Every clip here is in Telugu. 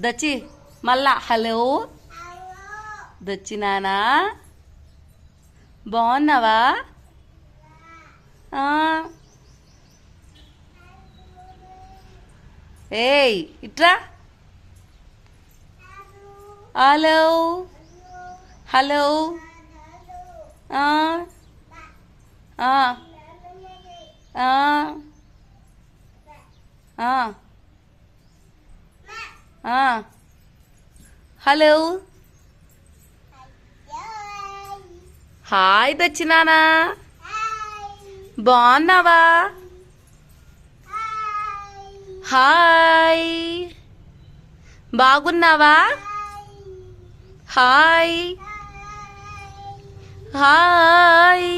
దచ్చి మళ్ళా హలో దచ్చి నానా బాగున్నావా? ఏయ్ ఇట్రా. హలో హలో హలో హాయ్ దచ్చినానా బాగున్నావా? హాయ్ బాగున్నావా? హాయ్ హాయ్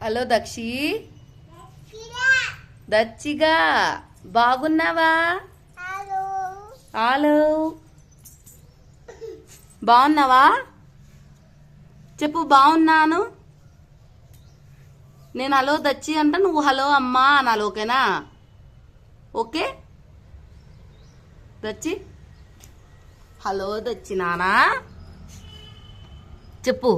హలో దక్షి దచ్చిగా బాగున్నావా? హలో బాగున్నావా? చెప్పు బాగున్నాను. నేను హలో దచ్చి అంట, నువ్వు హలో అమ్మా అనాలి. ఓకేనా? ఓకే దచ్చి హలో దచ్చి నానా చెప్పు.